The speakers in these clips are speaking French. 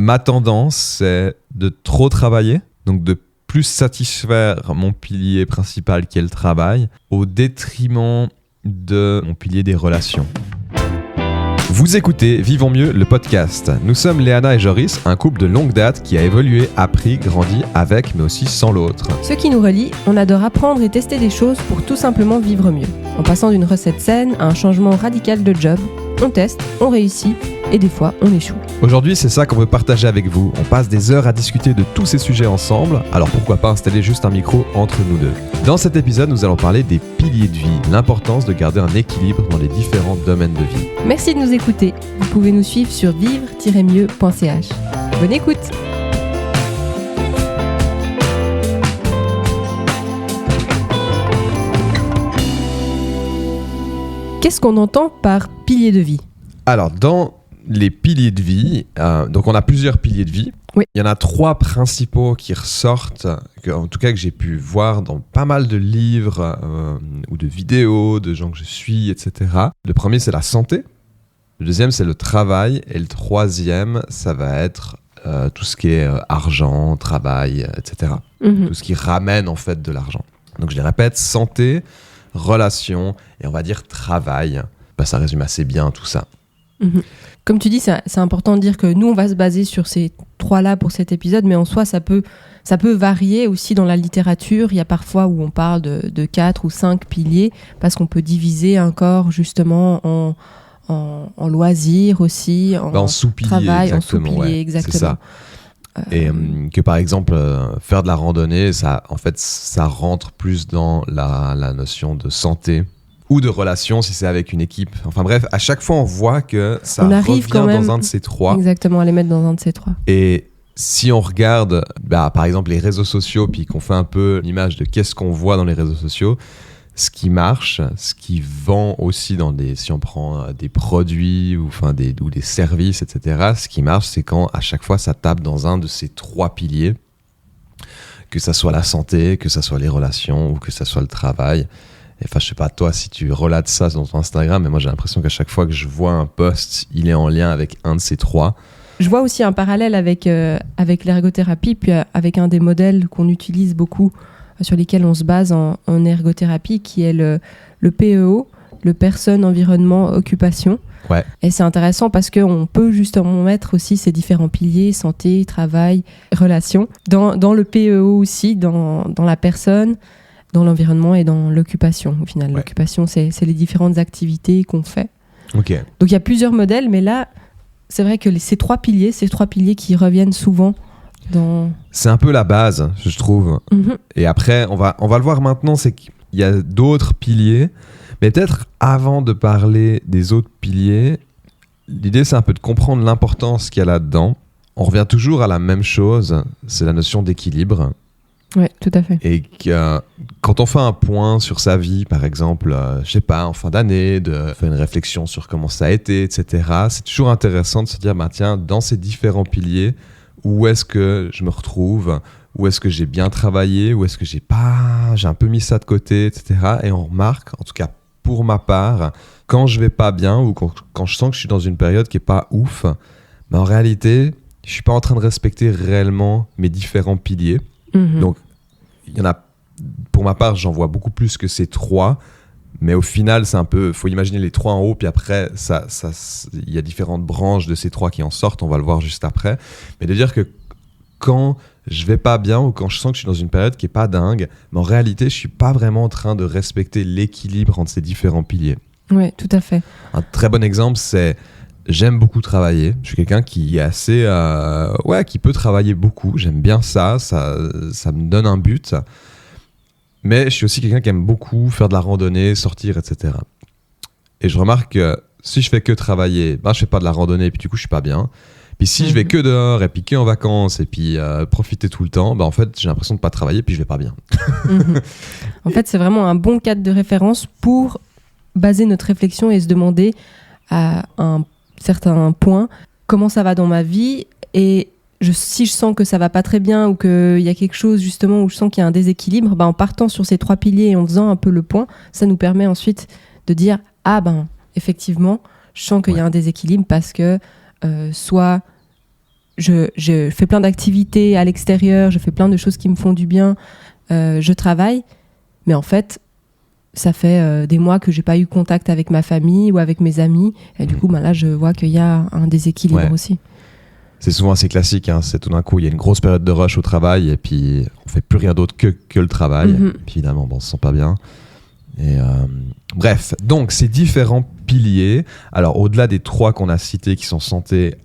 ma tendance, c'est de trop travailler, donc de plus satisfaire mon pilier principal qui est le travail, au détriment de mon pilier des relations. Vous écoutez Vivons mieux, le podcast. Nous sommes Léana et Joris, un couple de longue date qui a évolué, appris, grandi avec, mais aussi sans l'autre. Ce qui nous relie, on adore apprendre et tester des choses pour tout simplement vivre mieux. En passant d'une recette saine à un changement radical de job, on teste, on réussit et des fois on échoue. Aujourd'hui, c'est ça qu'on veut partager avec vous. On passe des heures à discuter de tous ces sujets ensemble, alors pourquoi pas installer juste un micro entre nous deux. Dans cet épisode, nous allons parler des piliers de vie, l'importance de garder un équilibre dans les différents domaines de vie. Merci de nous écouter. Vous pouvez nous suivre sur vivre-mieux.ch. Bonne écoute! Qu'est-ce qu'on entend par pilier de vie ? Alors, dans les piliers de vie, donc on a plusieurs piliers de vie. Oui. Il y en a 3 principaux qui ressortent, en tout cas que j'ai pu voir dans pas mal de livres ou de vidéos de gens que je suis, etc. Le premier, c'est la santé. Le deuxième, c'est le travail. Et le troisième, ça va être tout ce qui est argent, travail, etc. Tout ce qui ramène en fait de l'argent. Donc je les répète, santé, relation et on va dire travail. Ça résume assez bien tout ça. Comme tu dis, c'est important de dire que nous, on va se baser sur ces 3-là pour cet épisode, mais en soi, ça peut varier aussi dans la littérature. Il y a parfois où on parle de 4 ou 5 piliers, parce qu'on peut diviser un corps justement en loisirs aussi, en sous-piliers, travail, exactement, en sous-piliers, exactement. C'est ça. Et que par exemple, faire de la randonnée, ça rentre plus dans la notion de santé ou de relation si c'est avec une équipe. Enfin bref, à chaque fois on voit que ça revient dans un de ces 3. Exactement, à les mettre dans un de ces 3. Et si on regarde par exemple les réseaux sociaux, puis qu'on fait un peu l'image de qu'est-ce qu'on voit dans les réseaux sociaux, ce qui marche, ce qui vend aussi si on prend des produits ou des services, etc., ce qui marche, c'est quand à chaque fois ça tape dans un de ces 3 piliers, que ça soit la santé, que ça soit les relations ou que ça soit le travail. Enfin, je sais pas toi si tu relates ça sur ton Instagram, mais moi j'ai l'impression qu'à chaque fois que je vois un post, il est en lien avec un de ces 3. Je vois aussi un parallèle avec l'ergothérapie, puis avec un des modèles qu'on utilise beaucoup, sur lesquels on se base en ergothérapie, qui est le PEO, le personne, environnement, occupation. Ouais. Et c'est intéressant parce qu'on peut justement mettre aussi ces différents piliers, santé, travail, relations, dans le PEO aussi, dans la personne, dans l'environnement et dans l'occupation. Au final, l'occupation, c'est les différentes activités qu'on fait. Ok. Donc il y a plusieurs modèles, mais là, c'est vrai que ces trois piliers qui reviennent souvent dans... C'est un peu la base, je trouve. Et après, on va le voir maintenant, c'est qu'il y a d'autres piliers. Mais peut-être avant de parler des autres piliers, l'idée, c'est un peu de comprendre l'importance qu'il y a là-dedans. On revient toujours à la même chose, c'est la notion d'équilibre. Oui, tout à fait. Et quand on fait un point sur sa vie, par exemple, je sais pas, en fin d'année, de faire une réflexion sur comment ça a été, etc., c'est toujours intéressant de se dire, tiens, dans ces différents piliers, où est-ce que je me retrouve ? Où est-ce que j'ai bien travaillé ? Où est-ce que j'ai un peu mis ça de côté, etc. Et on remarque, en tout cas pour ma part, quand je vais pas bien ou quand je sens que je suis dans une période qui est pas ouf, en réalité, je suis pas en train de respecter réellement mes différents piliers. Donc, il y en a, pour ma part, j'en vois beaucoup plus que ces 3, mais au final, c'est un peu, faut imaginer les 3 en haut, puis après, il y a différentes branches de ces 3 qui en sortent, on va le voir juste après. Mais de dire que quand je vais pas bien ou quand je sens que je suis dans une période qui est pas dingue, mais en réalité, je suis pas vraiment en train de respecter l'équilibre entre ces différents piliers. Oui, tout à fait. Un très bon exemple, c'est j'aime beaucoup travailler. Je suis quelqu'un qui est assez... qui peut travailler beaucoup. J'aime bien ça me donne un but. Mais je suis aussi quelqu'un qui aime beaucoup faire de la randonnée, sortir, etc. Et je remarque que si je fais que travailler, je fais pas de la randonnée et puis du coup, je suis pas bien. Puis si je vais que dehors et puis que en vacances et puis profiter tout le temps, en fait, j'ai l'impression de pas travailler puis je vais pas bien. En fait, c'est vraiment un bon cadre de référence pour baser notre réflexion et se demander à un certain point comment ça va dans ma vie, et si je sens que ça va pas très bien ou qu'il y a quelque chose justement où je sens qu'il y a un déséquilibre, en partant sur ces 3 piliers et en faisant un peu le point, ça nous permet ensuite de dire effectivement je sens qu'il y a un déséquilibre parce que soit je fais plein d'activités à l'extérieur, je fais plein de choses qui me font du bien, je travaille, mais en fait, ça fait des mois que j'ai pas eu contact avec ma famille ou avec mes amis, et du coup, là, je vois qu'il y a un déséquilibre aussi. C'est souvent assez classique, hein. C'est tout d'un coup, il y a une grosse période de rush au travail, et puis on fait plus rien d'autre que le travail. Puis évidemment, on se sent pas bien. Et bref, donc ces différents piliers, alors au-delà des 3 qu'on a cités qui sont santé,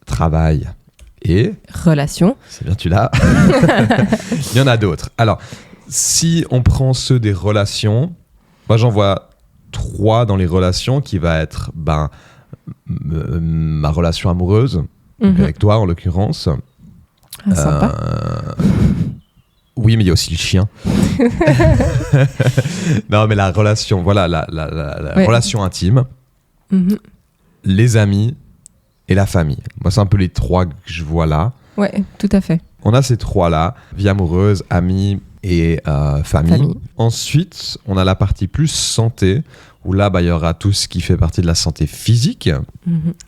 travail et relation. C'est bien, tu l'as. Il y en a d'autres. Alors, si on prend ceux des relations, moi j'en vois 3 dans les relations qui va être ma relation amoureuse, avec toi en l'occurrence. Sympa. Oui, mais il y a aussi le chien. Non, mais la relation, voilà, la relation intime, les amis et la famille. Moi, c'est un peu les 3 que je vois là. Ouais, tout à fait. On a ces 3-là, vie amoureuse, amis et famille. Ensuite, on a la partie plus santé, où là, il y aura tout ce qui fait partie de la santé physique,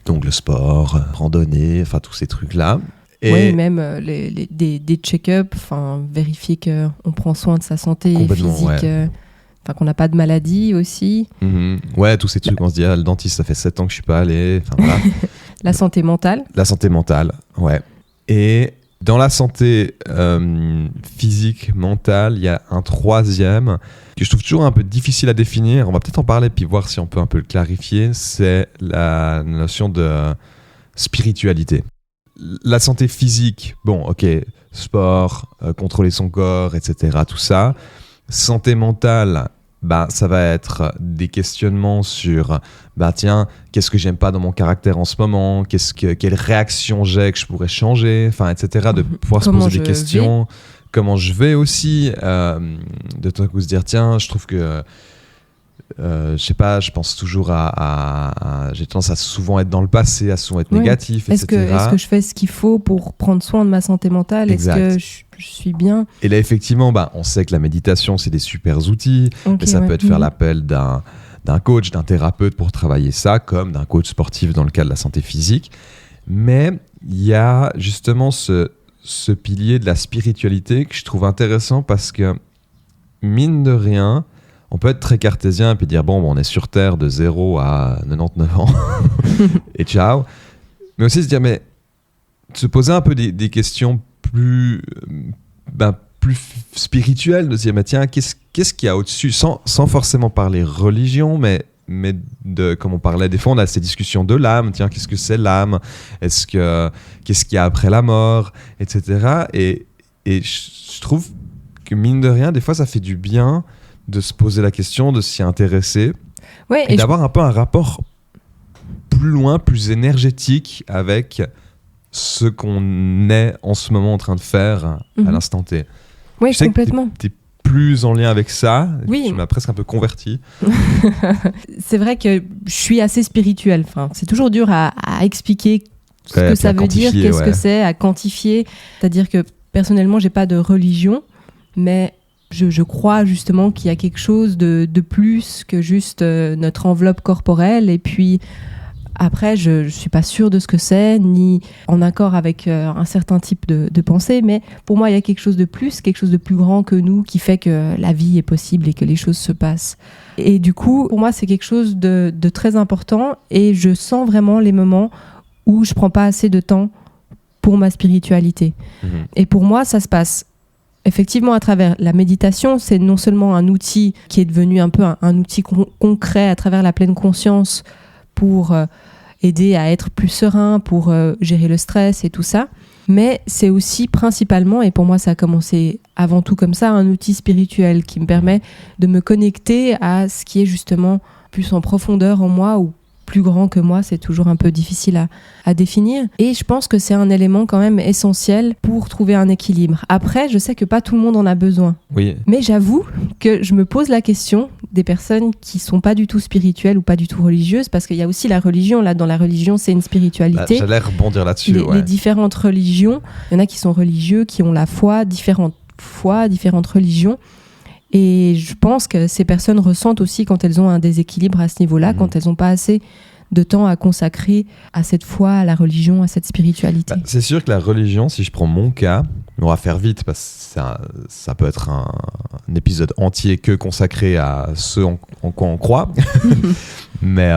donc le sport, randonnée, enfin tous ces trucs-là. Oui, même des check-up, vérifier qu'on prend soin de sa santé physique, qu'on n'a pas de maladie aussi. Ouais, tous ces trucs, on se dit, le dentiste, ça fait 7 ans que je suis pas allé. Voilà. La santé mentale. La santé mentale, ouais. Et dans la santé physique, mentale, il y a un 3e que je trouve toujours un peu difficile à définir. On va peut-être en parler puis voir si on peut un peu le clarifier. C'est la notion de spiritualité. La santé physique, bon, ok, sport, contrôler son corps, etc., tout ça. Santé mentale, ça va être des questionnements sur, tiens, qu'est-ce que j'aime pas dans mon caractère en ce moment, quelle réaction j'ai que je pourrais changer, etc., de pouvoir se poser des questions. Comment je vais aussi, de tout à coup se dire, tiens, je trouve que je sais pas, je pense toujours j'ai tendance à souvent être dans le passé, à souvent être négatif, est-ce etc. Est-ce que je fais ce qu'il faut pour prendre soin de ma santé mentale? Exact. Est-ce que je suis bien? Et là, effectivement, on sait que la méditation, c'est des super outils, mais ça peut être faire l'appel d'un coach, d'un thérapeute pour travailler ça, comme d'un coach sportif dans le cas de la santé physique. Mais il y a justement ce pilier de la spiritualité que je trouve intéressant parce que, mine de rien, on peut être très cartésien et puis dire on est sur Terre de 0 à 99 ans et ciao. Mais aussi se dire, se poser un peu des questions plus spirituelles, de se dire tiens, qu'est-ce qu'il y a au-dessus, sans forcément parler religion, mais comme on parlait, des fois on a ces discussions de l'âme, tiens, qu'est-ce que c'est l'âme, qu'est-ce qu'il y a après la mort, etc. Et je trouve que mine de rien, des fois ça fait du bien de se poser la question, de s'y intéresser, et d'avoir un peu un rapport plus loin, plus énergétique avec ce qu'on est en ce moment en train de faire à l'instant T. Oui, je complètement. Tu es plus en lien avec ça, oui. Tu m'as presque un peu converti. C'est vrai que je suis assez spirituelle. C'est toujours dur à expliquer ce que ça veut dire, qu'est-ce que c'est, à quantifier. C'est-à-dire que personnellement, j'ai pas de religion, mais je crois justement qu'il y a quelque chose de plus que juste notre enveloppe corporelle. Et puis après, je suis pas sûre de ce que c'est, ni en accord avec un certain type de pensée. Mais pour moi, il y a quelque chose de plus grand que nous, qui fait que la vie est possible et que les choses se passent. Et du coup, pour moi, c'est quelque chose de très important. Et je sens vraiment les moments où je prends pas assez de temps pour ma spiritualité. Et pour moi, ça se passe effectivement à travers la méditation. C'est non seulement un outil qui est devenu un peu un outil concret à travers la pleine conscience pour aider à être plus serein, pour gérer le stress et tout ça, mais c'est aussi principalement, et pour moi ça a commencé avant tout comme ça, un outil spirituel qui me permet de me connecter à ce qui est justement plus en profondeur en moi, ou plus grand que moi. C'est toujours un peu difficile à définir, et je pense que c'est un élément quand même essentiel pour trouver un équilibre. Après, je sais que pas tout le monde en a besoin, mais j'avoue que je me pose la question des personnes qui sont pas du tout spirituelles ou pas du tout religieuses, parce qu'il y a aussi la religion. Là, dans la religion, c'est une spiritualité. J'allais rebondir là-dessus. Les différentes religions, il y en a qui sont religieux, qui ont la foi, différentes religions. Et je pense que ces personnes ressentent aussi quand elles ont un déséquilibre à ce niveau-là, quand elles n'ont pas assez de temps à consacrer à cette foi, à la religion, à cette spiritualité? C'est sûr que la religion, si je prends mon cas, on va faire vite parce que ça peut être un épisode entier que consacré à ce en quoi on croit. Mais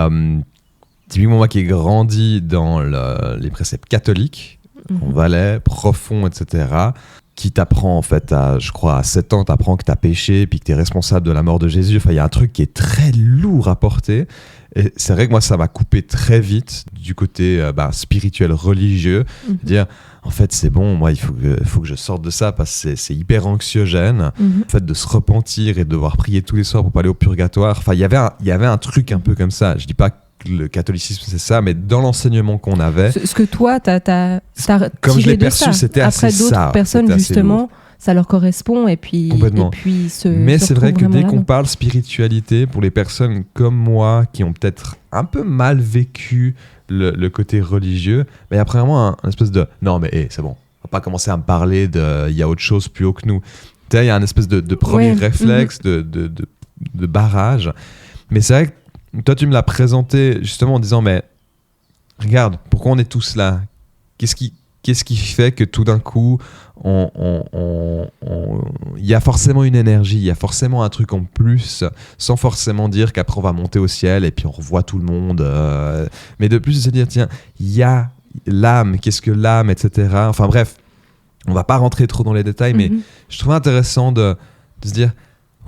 typiquement moi qui ai grandi dans les préceptes catholiques, en Valais, profond, etc., qui t'apprend en fait, je crois à 7 ans, t'apprends que t'as péché puis que t'es responsable de la mort de Jésus. Enfin, il y a un truc qui est très lourd à porter. Et c'est vrai que moi, ça m'a coupé très vite du côté spirituel, religieux. Dire, en fait, c'est bon, moi, il faut que je sorte de ça parce que c'est hyper anxiogène. Le fait de se repentir et de devoir prier tous les soirs pour pas aller au purgatoire. Enfin, il y avait un truc un peu comme ça. Je dis pas que le catholicisme, c'est ça, mais dans l'enseignement qu'on avait... Ce que toi, t'as comme je l'ai perçu, c'était assez ça. Après, d'autres personnes, justement, ça leur correspond et puis mais c'est vrai que dès qu'on parle spiritualité, pour les personnes comme moi qui ont peut-être un peu mal vécu le côté religieux, il y a premièrement un espèce de non mais c'est bon, on va pas commencer à me parler de il y a autre chose plus haut que nous. Il y a un espèce de premier réflexe de barrage. Mais c'est vrai que toi tu me l'as présenté justement en disant mais regarde, pourquoi on est tous là? Qu'est-ce qui fait que tout d'un coup, il y a forcément une énergie, il y a forcément un truc en plus, sans forcément dire qu'après on va monter au ciel et puis on revoit tout le monde. Mais de plus de se dire, tiens, il y a l'âme, qu'est-ce que l'âme, etc. Enfin bref, on va pas rentrer trop dans les détails, mais je trouve intéressant de se dire,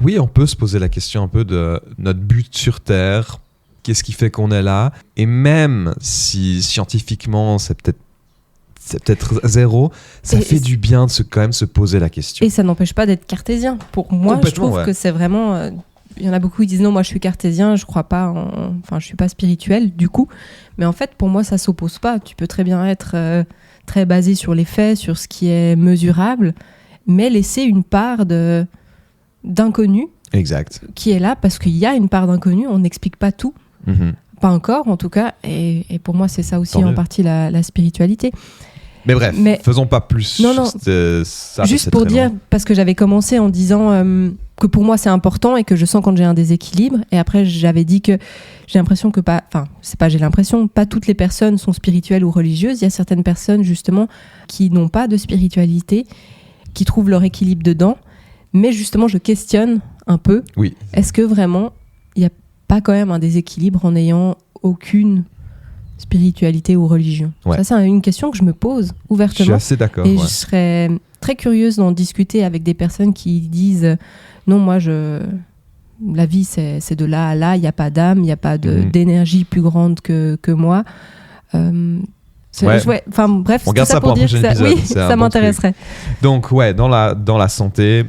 oui, on peut se poser la question un peu de notre but sur Terre, qu'est-ce qui fait qu'on est là, et même si scientifiquement c'est peut-être zéro, ça fait du bien de quand même se poser la question. Et ça n'empêche pas d'être cartésien. Pour moi, je trouve que c'est vraiment... Il y en a beaucoup qui disent non, moi je suis cartésien, je crois pas enfin, je suis pas spirituel du coup. Mais en fait, pour moi, ça s'oppose pas. Tu peux très bien être très basé sur les faits, sur ce qui est mesurable, mais laisser une part d'inconnu. Exact. Qui est là parce qu'il y a une part d'inconnu, on n'explique pas tout. Pas encore, en tout cas. Et pour moi, c'est ça aussi en partie la spiritualité. Mais bref, faisons pas plus. Non. Ça, juste pour dire, parce que j'avais commencé en disant que pour moi c'est important et que je sens quand j'ai un déséquilibre. Et après, j'avais dit que j'ai l'impression que pas toutes les personnes sont spirituelles ou religieuses. Il y a certaines personnes justement qui n'ont pas de spiritualité, qui trouvent leur équilibre dedans. Mais justement, je questionne un peu. Oui. Est-ce que vraiment il n'y a pas quand même un déséquilibre en n'ayant aucune spiritualité ou religion? Ça, c'est une question que je me pose ouvertement. Je suis assez d'accord. Et je serais très curieuse d'en discuter avec des personnes qui disent non, moi, la vie, c'est de là à là, il n'y a pas d'âme, il n'y a pas d'énergie plus grande que moi. Enfin bref, on garde ça pour un prochain épisode. Oui, ça m'intéresserait. Donc dans la santé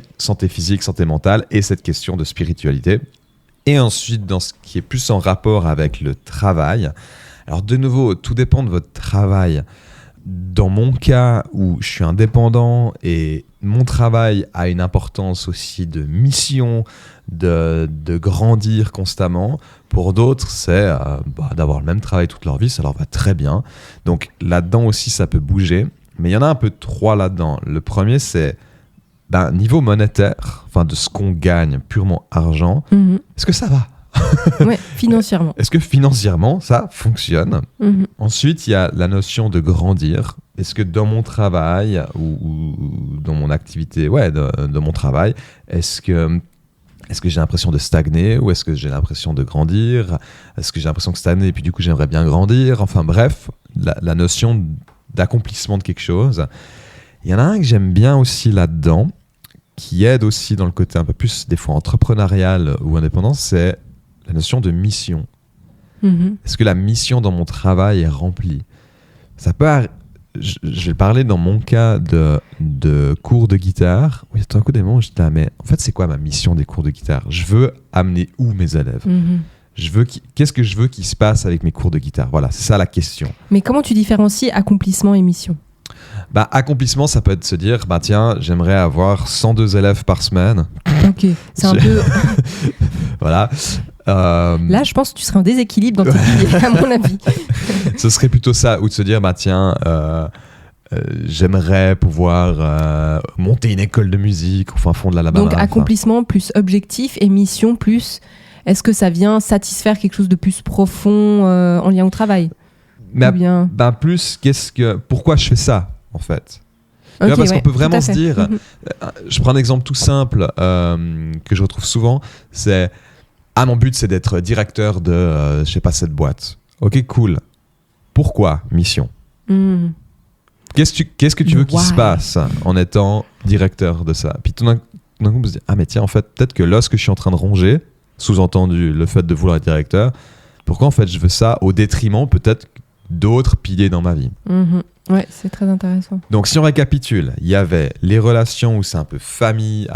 physique, santé mentale et cette question de spiritualité. Et ensuite, dans ce qui est plus en rapport avec le travail. Alors de nouveau, tout dépend de votre travail. Dans mon cas où je suis indépendant et mon travail a une importance aussi de mission, de grandir constamment. Pour d'autres, c'est d'avoir le même travail toute leur vie, ça leur va très bien. Donc là-dedans aussi, ça peut bouger. Mais il y en a un peu 3 là-dedans. Le premier, c'est niveau monétaire, enfin de ce qu'on gagne, purement argent. Est-ce que ça va? Ouais, financièrement. Est-ce que financièrement, ça fonctionne? Ensuite, il y a la notion de grandir. Est-ce que dans mon travail ou dans mon activité, de mon travail, est-ce que j'ai l'impression de stagner ou est-ce que j'ai l'impression de grandir? Est-ce que j'ai l'impression de stagner et puis du coup, j'aimerais bien grandir? Enfin bref, la notion d'accomplissement de quelque chose. Il y en a un que j'aime bien aussi là-dedans, qui aide aussi dans le côté un peu plus, des fois, entrepreneurial ou indépendant, c'est la notion de mission. Est-ce que la mission dans mon travail est remplie? Ça peut... Je vais parler dans mon cas de cours de guitare. Oui, tout un coup des moments où je dis là, mais en fait, c'est quoi ma mission des cours de guitare? Je veux amener où mes élèves? Qu'est-ce que je veux qu'il se passe avec mes cours de guitare? Voilà, c'est ça la question. Mais comment tu différencies accomplissement et mission? Accomplissement, ça peut être de se dire, tiens, j'aimerais avoir 102 élèves par semaine. Ok, c'est un peu... Voilà. Là, je pense que tu serais en déséquilibre dans tes billets, à mon avis. Ce serait plutôt ça, ou de se dire, tiens, j'aimerais pouvoir monter une école de musique au fin fond de l'Alabama. Donc, accomplissement plus objectif et mission plus... Est-ce que ça vient satisfaire quelque chose de plus profond en lien au travail? Mais Ou bien... plus, pourquoi je fais ça, en fait? Ok, Parce qu'on peut tout vraiment à se fait. dire, je prends un exemple tout simple que je retrouve souvent, c'est mon but c'est d'être directeur de, je sais pas, cette boîte. Ok, cool. Pourquoi mission? Qu'est-ce que tu veux qu'il se passe en étant directeur de ça? Puis tout d'un coup, on se dit, mais tiens, en fait, peut-être que là, ce que je suis en train de ronger, sous-entendu le fait de vouloir être directeur, pourquoi en fait je veux ça au détriment peut-être d'autres piliers dans ma vie? Ouais, c'est très intéressant. Donc si on récapitule, il y avait les relations où c'est un peu famille,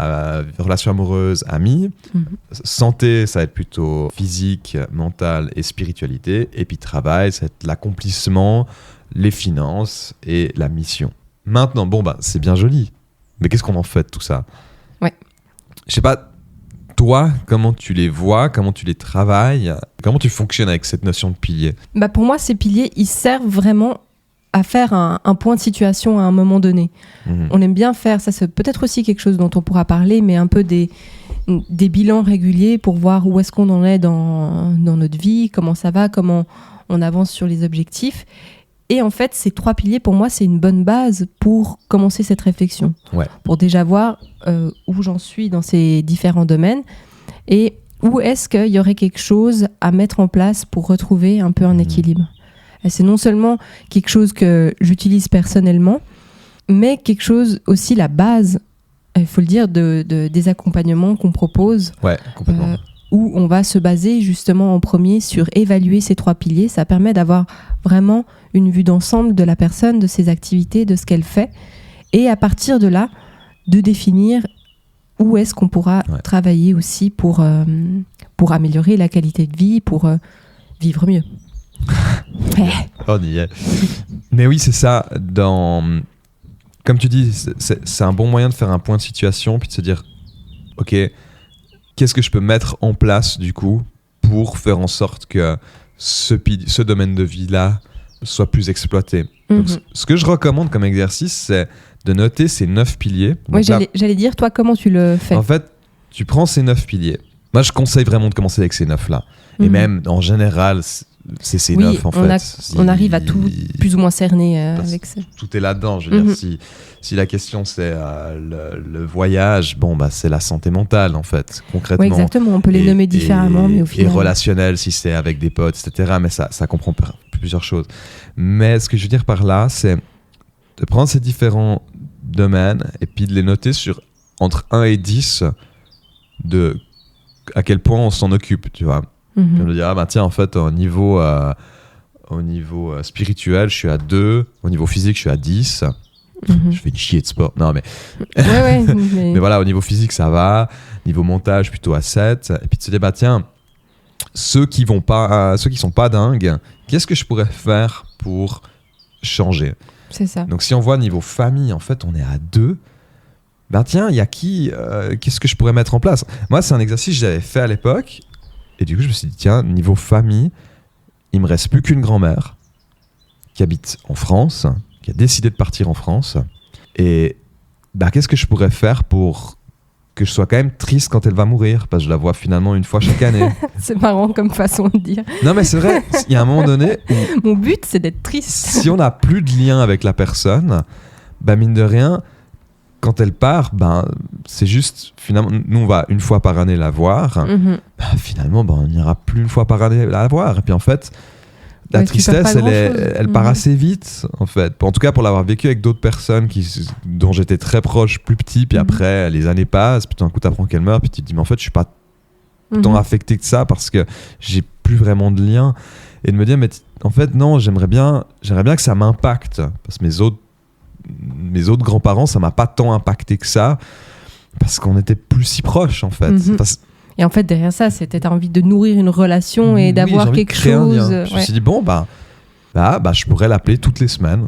relations amoureuses, amis. Santé, ça va être plutôt physique, mental et spiritualité. Et puis travail, ça va être l'accomplissement, les finances et la mission. Maintenant, c'est bien joli. Mais qu'est-ce qu'on en fait de tout ça? Ouais. Je sais pas, toi, comment tu les vois, comment tu les travailles, comment tu fonctionnes avec cette notion de pilier? Pour moi, ces piliers, ils servent vraiment à faire un point de situation à un moment donné. On aime bien faire, ça c'est peut-être aussi quelque chose dont on pourra parler, mais un peu des bilans réguliers pour voir où est-ce qu'on en est dans notre vie, comment ça va, comment on avance sur les objectifs. Et en fait, ces 3 piliers, pour moi, c'est une bonne base pour commencer cette réflexion. Ouais. Pour déjà voir où j'en suis dans ces différents domaines et où est-ce qu'il y aurait quelque chose à mettre en place pour retrouver un peu un équilibre. Et c'est non seulement quelque chose que j'utilise personnellement, mais quelque chose aussi, la base, il faut le dire, des accompagnements qu'on propose. Ouais, complètement. Où on va se baser justement en premier sur évaluer ces 3 piliers. Ça permet d'avoir vraiment une vue d'ensemble de la personne, de ses activités, de ce qu'elle fait. Et à partir de là, de définir où est-ce qu'on pourra travailler aussi pour améliorer la qualité de vie, pour vivre mieux. On y est. Mais oui, c'est ça. Comme tu dis, c'est un bon moyen de faire un point de situation puis de se dire, ok, qu'est-ce que je peux mettre en place du coup pour faire en sorte que ce domaine de vie-là soit plus exploité. Donc, ce que je recommande comme exercice, c'est de noter ces 9 piliers. Oui, j'allais dire, toi, comment tu le fais? En fait, tu prends ces 9 piliers. Moi, je conseille vraiment de commencer avec ces 9-là. Et même, en général, c'est ces 9, en fait. On arrive à tout plus ou moins cerner avec ça. Tout est là-dedans. Je veux dire, si la question, c'est le voyage, c'est la santé mentale, en fait, concrètement. Oui, exactement. On peut les nommer différemment, mais au final... Et relationnel, si c'est avec des potes, etc. Mais ça comprend plusieurs choses. Mais ce que je veux dire par là, c'est de prendre ces différents domaines et puis de les noter sur entre 1 et 10 de à quel point on s'en occupe, tu vois. Puis on me dire, tiens, en fait, au niveau spirituel, je suis à 2. Au niveau physique, je suis à 10. Je fais une chier de sport. Non, mais... mais voilà, au niveau physique, ça va. Niveau mental, je suis plutôt à 7. Et puis de se dire, tiens, ceux qui sont pas dingues, qu'est-ce que je pourrais faire pour changer? C'est ça. Donc, si on voit niveau famille, en fait, on est à 2. Tiens, il y a qui qu'est-ce que je pourrais mettre en place? Moi, c'est un exercice que j'avais fait à l'époque. Et du coup, je me suis dit, tiens, niveau famille, il me reste plus qu'une grand-mère qui habite en France, qui a décidé de partir en France. Et qu'est-ce que je pourrais faire pour que je sois quand même triste quand elle va mourir? Parce que je la vois finalement une fois chaque année. C'est marrant comme façon de dire. Non, mais c'est vrai, il y a un moment donné où... Mon but, c'est d'être triste. Si on n'a plus de lien avec la personne, mine de rien... Quand elle part, c'est juste, finalement, nous on va une fois par année la voir. Finalement, on n'ira plus une fois par année la voir. Et puis en fait, la tristesse, elle part assez vite, en fait. En tout cas, pour l'avoir vécu avec d'autres personnes dont j'étais très proche, plus petit, puis après, les années passent, puis tout d'un coup, tu apprends qu'elle meurt, puis tu te dis, mais en fait, je suis pas tant affecté que ça parce que j'ai plus vraiment de lien. Et de me dire, mais en fait, non, j'aimerais bien que ça m'impacte. Parce que mes autres grands-parents, ça m'a pas tant impacté que ça parce qu'on était plus si proches en fait. Et en fait derrière ça, c'était t'as envie de nourrir une relation et d'avoir quelque chose. Je me suis dit je pourrais l'appeler toutes les semaines.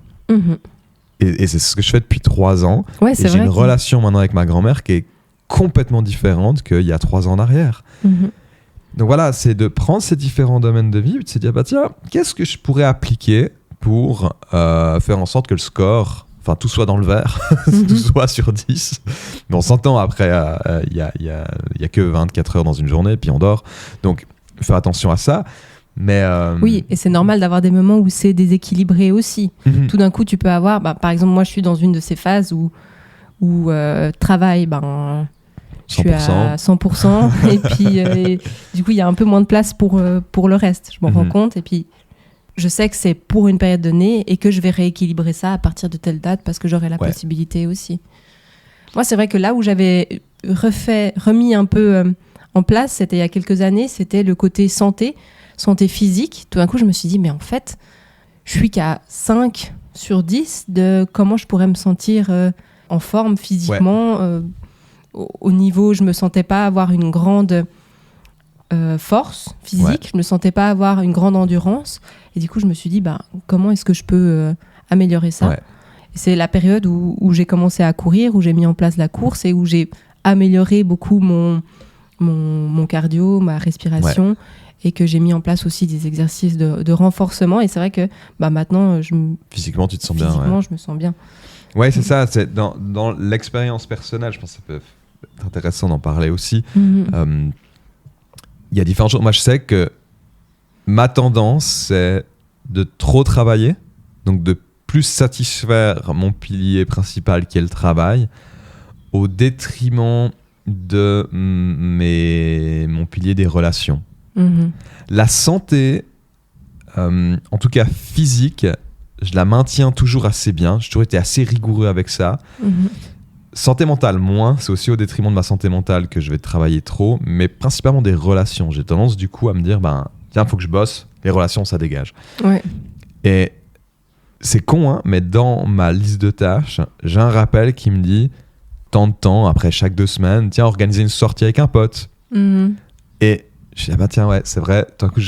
Et c'est ce que je fais depuis 3 ans. Ouais, et j'ai une relation maintenant avec ma grand-mère qui est complètement différente qu'il y a 3 ans en arrière. Donc voilà, c'est de prendre ces différents domaines de vie et de se dire tiens, qu'est-ce que je pourrais appliquer pour faire en sorte que le score, tout soit dans le vert, tout soit sur 10, Mais on s'entend, après, il y a que 24 heures dans une journée, puis on dort. Donc, faire attention à ça. Mais Oui, et c'est normal d'avoir des moments où c'est déséquilibré aussi. Tout d'un coup, tu peux avoir... par exemple, moi, je suis dans une de ces phases où travail, je suis à 100%. Et puis, du coup, il y a un peu moins de place pour le reste. Je m'en rends compte. Et puis, je sais que c'est pour une période donnée et que je vais rééquilibrer ça à partir de telle date parce que j'aurai la possibilité aussi. Moi, c'est vrai que là où j'avais remis un peu en place, c'était il y a quelques années, c'était le côté santé physique. Tout d'un coup, je me suis dit, mais en fait, je suis qu'à 5 sur 10 de comment je pourrais me sentir en forme physiquement. Au niveau, je me sentais pas avoir une grande force physique, je me sentais pas avoir une grande endurance. Et du coup, je me suis dit, comment est-ce que je peux améliorer ça ? Et c'est la période où j'ai commencé à courir, où j'ai mis en place la course et où j'ai amélioré beaucoup mon cardio, ma respiration, et que j'ai mis en place aussi des exercices de renforcement. Et c'est vrai que maintenant, physiquement, tu te sens bien. Physiquement, je me sens bien. Ouais, c'est ça. C'est dans l'expérience personnelle, je pense que ça peut être intéressant d'en parler aussi. Il y a différentes choses. Moi, je sais que ma tendance, c'est de trop travailler, donc de plus satisfaire mon pilier principal qui est le travail, au détriment de mon pilier des relations. La santé, en tout cas physique, je la maintiens toujours assez bien. J'ai toujours été assez rigoureux avec ça. Santé mentale, moins. C'est aussi au détriment de ma santé mentale que je vais travailler trop, mais principalement des relations. J'ai tendance du coup à me dire, tiens, faut que je bosse. Les relations, ça dégage. Et c'est con, mais dans ma liste de tâches, j'ai un rappel qui me dit, tant de temps, après chaque 2 semaines, tiens, organiser une sortie avec un pote. Et je dis, tiens, c'est vrai. Tout d'un coup,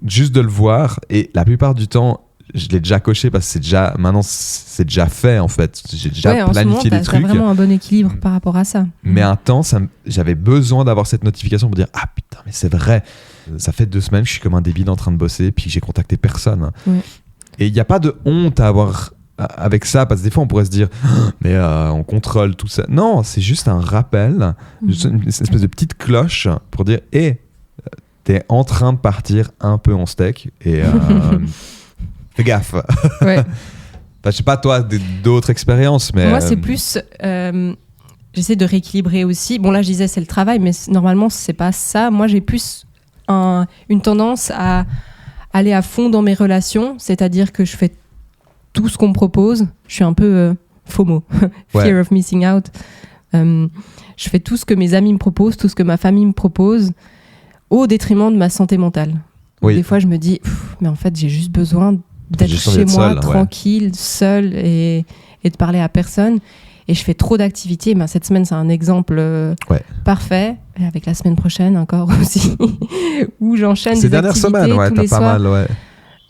juste de le voir, et la plupart du temps, je l'ai déjà coché parce que maintenant c'est déjà fait en fait. J'ai déjà planifié des trucs. T'as vraiment un bon équilibre par rapport à ça. Mais un temps, j'avais besoin d'avoir cette notification pour dire putain, mais c'est vrai. Ça fait 2 semaines que je suis comme un débile en train de bosser, puis j'ai contacté personne. Et il n'y a pas de honte à avoir avec ça, parce que des fois on pourrait se dire mais on contrôle tout ça. Non, c'est juste un rappel, juste une espèce de petite cloche pour dire t'es en train de partir un peu en steak et fais gaffe. Je sais pas toi d'autres expériences, mais moi c'est plus j'essaie de rééquilibrer aussi. Bon là je disais c'est le travail, mais normalement c'est pas ça. Moi j'ai plus une tendance à aller à fond dans mes relations, c'est-à-dire que je fais tout ce qu'on me propose. Je suis un peu FOMO, fear of missing out. Je fais tout ce que mes amis me proposent, tout ce que ma famille me propose, au détriment de ma santé mentale. Des fois je me dis mais en fait j'ai juste besoin d'être chez moi, tranquille, seule et de parler à personne. Et je fais trop d'activités. Cette semaine, c'est un exemple parfait. Et avec la semaine prochaine encore aussi, où j'enchaîne des activités tous les soirs. Mal,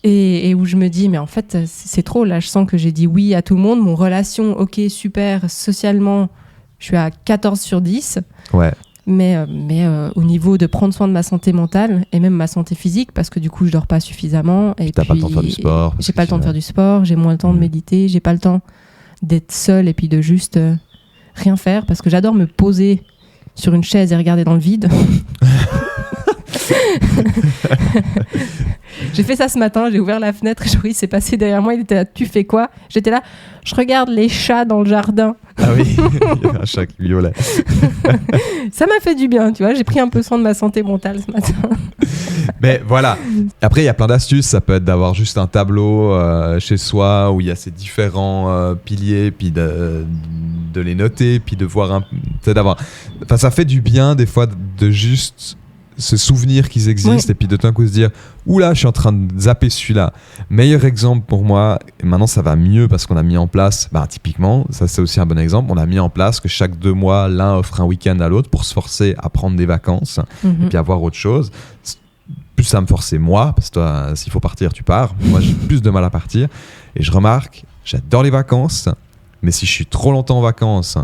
et où je me dis, mais en fait, c'est trop. Là, je sens que j'ai dit oui à tout le monde. Mon relation, ok, super. Socialement, je suis à 14 sur 10. Mais au niveau de prendre soin de ma santé mentale et même ma santé physique, parce que du coup je dors pas suffisamment et t'as pas le temps de faire du sport, j'ai pas le temps de faire du sport, j'ai moins le temps de méditer, j'ai pas le temps d'être seule et puis de juste rien faire, parce que j'adore me poser sur une chaise et regarder dans le vide. J'ai fait ça ce matin, j'ai ouvert la fenêtre et Joris s'est passé derrière moi, il était là, tu fais quoi? J'étais là, je regarde les chats dans le jardin. Ah oui, il y avait un chat qui miaulait. Ça m'a fait du bien, tu vois, j'ai pris un peu soin de ma santé mentale ce matin. Mais voilà, après il y a plein d'astuces, ça peut être d'avoir juste un tableau chez soi où il y a ces différents piliers, puis de les noter, puis de voir enfin ça fait du bien des fois de juste se souvenir qu'ils existent, et puis de tout d'un coup se dire oula, je suis en train de zapper celui-là. Meilleur exemple pour moi, et maintenant ça va mieux parce qu'on a mis en place, typiquement, ça c'est aussi un bon exemple, on a mis en place que chaque 2 mois, l'un offre un week-end à l'autre pour se forcer à prendre des vacances et puis à voir autre chose. Plus ça me forçait moi, parce que toi, s'il faut partir, tu pars. Moi, j'ai plus de mal à partir. Et je remarque, j'adore les vacances, mais si je suis trop longtemps en vacances,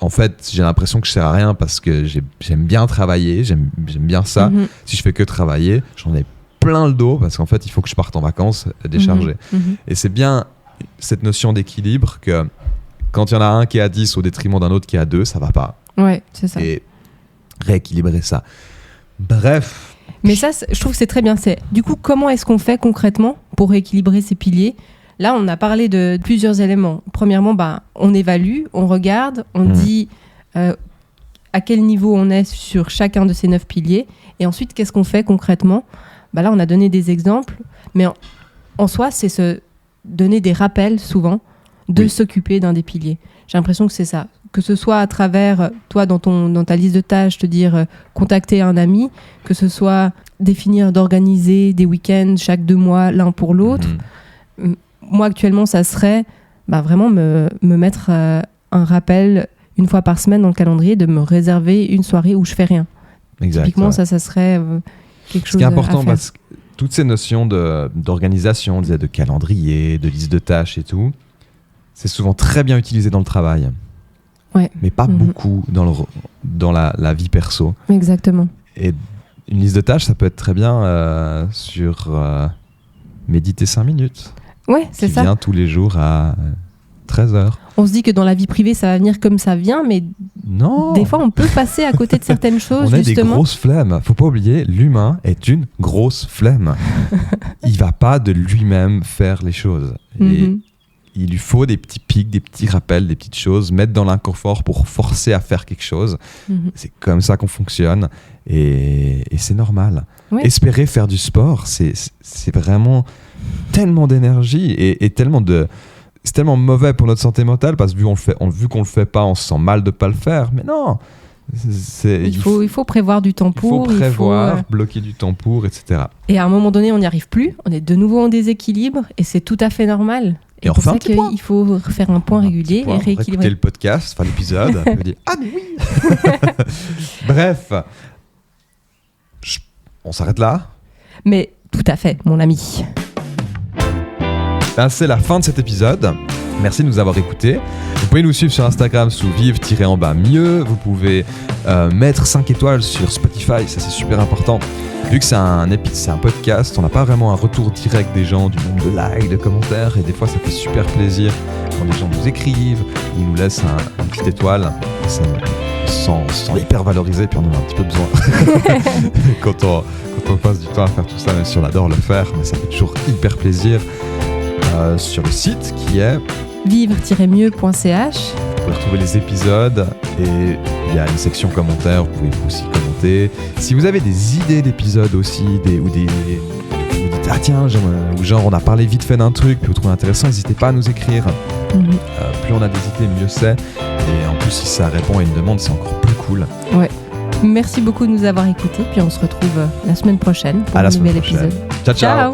en fait, j'ai l'impression que je sers à rien parce que j'aime bien travailler, j'aime bien ça. Si je fais que travailler, j'en ai plein le dos parce qu'en fait, il faut que je parte en vacances décharger. Et c'est bien cette notion d'équilibre que Quand il y en a un qui est à 10 au détriment d'un autre qui est à 2, ça va pas. Ouais, c'est ça. Et rééquilibrer ça. Bref. Mais ça, je trouve que c'est très bien. Du coup, comment est-ce qu'on fait concrètement pour rééquilibrer ces piliers ? Là, on a parlé de plusieurs éléments. Premièrement, on évalue, on regarde, on dit à quel niveau on est sur chacun de ces 9 piliers. Et ensuite, qu'est-ce qu'on fait concrètement ? Là, on a donné des exemples. Mais en soi, c'est se donner des rappels, souvent, de s'occuper d'un des piliers. J'ai l'impression que c'est ça. Que ce soit à travers, toi, dans ta liste de tâches, te dire contacter un ami, que ce soit définir, d'organiser des week-ends chaque 2 mois, l'un pour l'autre. Moi, actuellement, ça serait vraiment me mettre un rappel une fois par semaine dans le calendrier, de me réserver une soirée où je fais rien. Exact, typiquement, ça serait quelque chose à faire. Ce qui est important, parce que toutes ces notions d'organisation, on disait de calendrier, de liste de tâches et tout, c'est souvent très bien utilisé dans le travail. Ouais. Mais pas beaucoup dans la vie perso. Exactement. Et une liste de tâches, ça peut être très bien sur méditer 5 minutes. Ouais, c'est ça. Qui vient tous les jours à 13h. On se dit que dans la vie privée, ça va venir comme ça vient, mais non. Des fois, on peut passer à côté de certaines choses, on a justement. des grosses flemmes. Faut pas oublier, l'humain est une grosse flemme. Il va pas de lui-même faire les choses. Et il lui faut des petits pics, des petits rappels, des petites choses, mettre dans l'inconfort pour forcer à faire quelque chose. C'est comme ça qu'on fonctionne et c'est normal. Ouais. Espérer faire du sport, c'est vraiment tellement d'énergie et tellement c'est tellement mauvais pour notre santé mentale parce que vu qu'on le fait pas, on se sent mal de pas le faire. Mais non, il faut prévoir du temps pour. Il faut prévoir, bloquer du temps pour, etc. Et à un moment donné, on n'y arrive plus. On est de nouveau en déséquilibre et c'est tout à fait normal. Et on refait un petit point. Il faut faire un point régulier et rééquilibrer. Écouter le podcast, enfin l'épisode, et dire ah mais oui. Bref, on s'arrête là. Mais tout à fait, mon ami. C'est la fin de cet épisode. Merci de nous avoir écoutés. Vous pouvez nous suivre sur Instagram sous vive-mieux. Vous pouvez mettre 5 étoiles sur Spotify, ça c'est super important. Vu que c'est un podcast, on n'a pas vraiment un retour direct des gens, du nombre de likes, de commentaires, et des fois ça fait super plaisir quand les gens nous écrivent ou nous laissent une petite étoile. Ça sent hyper valorisé, puis on en a un petit peu besoin quand on passe du temps à faire tout ça, même si on adore le faire, mais ça fait toujours hyper plaisir. Sur le site qui est vivre-mieux.ch. Vous pouvez retrouver les épisodes et il y a une section commentaires, vous pouvez aussi commenter. Si vous avez des idées d'épisodes aussi, ou dites ah tiens, genre on a parlé vite fait d'un truc, puis vous trouvez intéressant, n'hésitez pas à nous écrire. Plus on a des idées, mieux c'est. Et en plus, si ça répond à une demande, c'est encore plus cool. Ouais. Merci beaucoup de nous avoir écoutés, puis on se retrouve la semaine prochaine pour un nouvel épisode. Ciao.